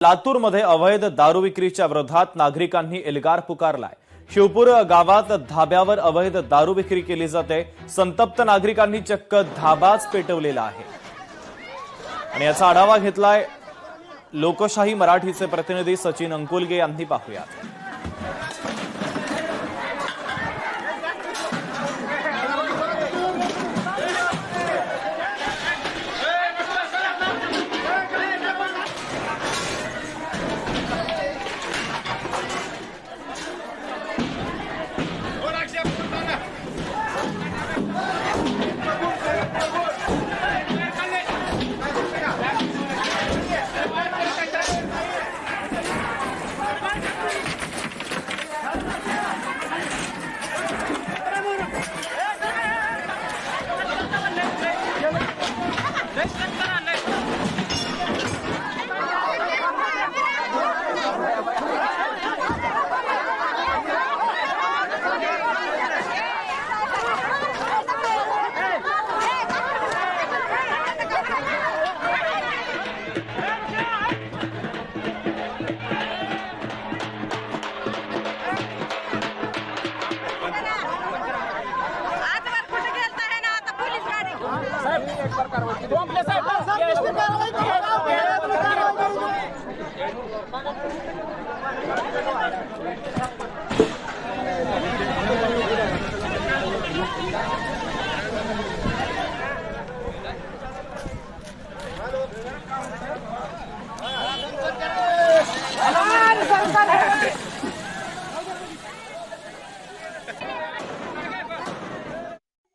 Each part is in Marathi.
लातूरमध्ये अवैध दारू विक्रीच्या विरोधात नागरिकांनी एल्गार पुकारलाय। शिवपूर गावात धाब्यावर अवैध दारू विक्री केली जाते। संतप्त नागरिकांनी चक्क धाबाच पेटवलेला आहे आणि याचा आढावा घेतलाय लोकशाही मराठीचे प्रतिनिधी सचिन अंकुलगे यांनी। पाहूयात।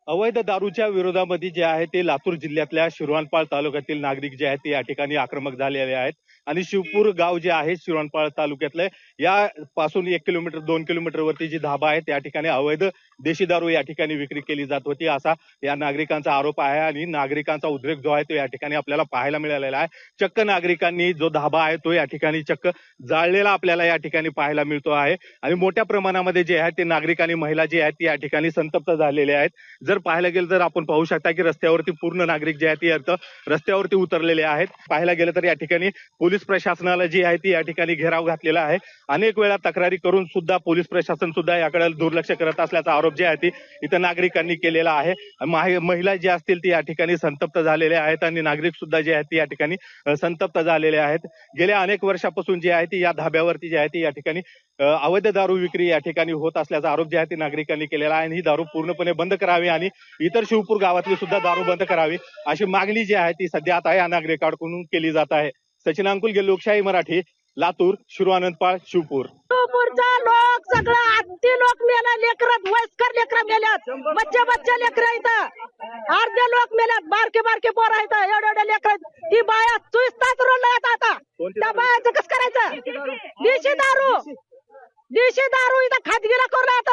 अवैध दारूच्या विरोधामध्ये जे आहे ते लातूर जिल्ह्यातल्या शिरवानपाळ तालुक्यातील नागरिक जे आहेत ते या ठिकाणी आक्रमक झालेले आहेत आणि शिवपूर गाव जे आहे शिरवानपाळ तालुक्यातलं या पासून 1 किलोमीटर 2 किलोमीटर वरती जी धाबा आहे त्या ठिकाणी अवैध देशी दारू या ठिकाणी विक्री केली जात होती असा या नागरिकांचा आरोप आहे आणि नागरिकांचा उद्रेक जो आहे तो या ठिकाणी आपल्याला पाहायला मिळालेला आहे। चक्क नागरिकांनी जो धाबा आहे तो या ठिकाणी चक्क जाळलेला आपल्याला या ठिकाणी पाहायला मिळतो आहे आणि मोठ्या प्रमाणामध्ये जे आहे ते नागरिक आणि महिला जे आहेत ते या ठिकाणी संतप्त झालेले आहेत। जर पाहायला गेलं तर आपण पाहू शकता की रस्त्यावरती पूर्ण नागरिक जे आहेत ते रस्त्यावरती उतरलेले आहेत। पाहायला गेलं तर या ठिकाणी पोलीस प्रशासनाला जी आहे ती या ठिकाणी घेराव घातलेला आहे। अनेक वेळा तक्रारी करून सुद्धा पोलीस प्रशासन सुद्धा याकडे दुर्लक्ष करत असल्याचा आरोप जे आहे ती इथं नागरिकांनी केलेला आहे। महिला जे असतील ती या ठिकाणी संतप्त झालेले आहेत आणि नागरिक सुद्धा जे आहेत ते या ठिकाणी संतप्त झालेले आहेत। गेल्या अनेक वर्षापासून जे आहे ती या धाब्यावरती जे आहे ती या ठिकाणी अवैध दारू विक्री या ठिकाणी होत असल्याचा आरोप जे आहे ते नागरिकांनी केलेला आहे आणि ही दारू पूर्णपणे बंद करावी आणि इतर शिवपूर गावातली सुद्धा दारू बंद करावी अशी मागणी जी आहे ती सध्या आता या नागरिकांकडून केली जात आहे। सचिन अंकुलगे, लोकशाही मराठी, लातूर, शिरवानपाळ, शिवपूर। शिवपूरचा लोक सगळं आधी लोक मेला, लेकरं वयस्कर लेकरं मेल्यात, बच्चे लेकरं इथं अर्धे लोक मेल्यात, बारके पोर आहेत, एवढे लेकरं ती बाया 24 तास रोडला आता त्या बायाचं कसं करायचं? देशी दारू इथं खाजगीला करून आता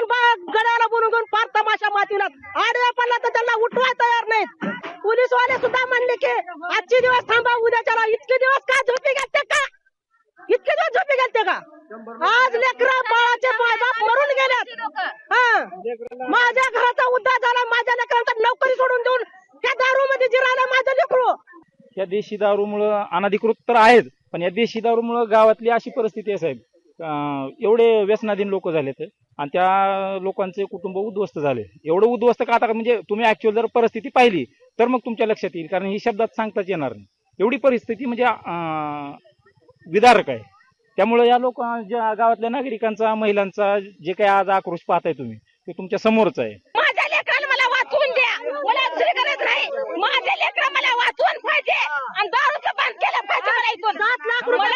गड्याला बनवून फार तमाशा मातीला आडव्या पडला तर त्यांना उठवाय तयार नाहीत। पोलीसवाले सुद्धा म्हणले की आजचे दिवस थांबा, उद्याच्याला। इतके दिवस का झोपी गेलते का? इतके दिवस झोपी गेलते का? आज लेकरं बाळाचे मायबाप मरून गेल्यात। माझ्या घराचा उद्धार झाला, माझ्या लेकरांचा नोकरी सोडून देऊन त्या दारू मध्ये जिरायला माझं लेकरू। या देशी दारूमुळे अनधिकृत तर आहेत, पण या देशी दारूमुळे गावातली अशी परिस्थिती आहे साहेब, एवढे व्यसनाधीन लोक झालेत आणि त्या लोकांचे कुटुंब उद्ध्वस्त झाले। एवढं उद्ध्वस्त का? आता म्हणजे तुम्ही ऍक्च्युअल जर परिस्थिती पाहिली तर मग तुमच्या लक्षात येईल, कारण ही शब्दात सांगताच येणार नाही। एवढी परिस्थिती म्हणजे विदारक आहे। त्यामुळे या ज्या गावातल्या नागरिकांचा, महिलांचा जे काही आज आक्रोश पाहताय तुम्ही ते तुमच्या समोरच आहे। माझ्या लेकराला मला वाचवून द्या, मला दुसरी गरज नाही। माझ्या लेकरा मला वाचवून पाहिजे आणि दारूचं बंद केलं पाहिजे। मला इथून 7 लाख रुपये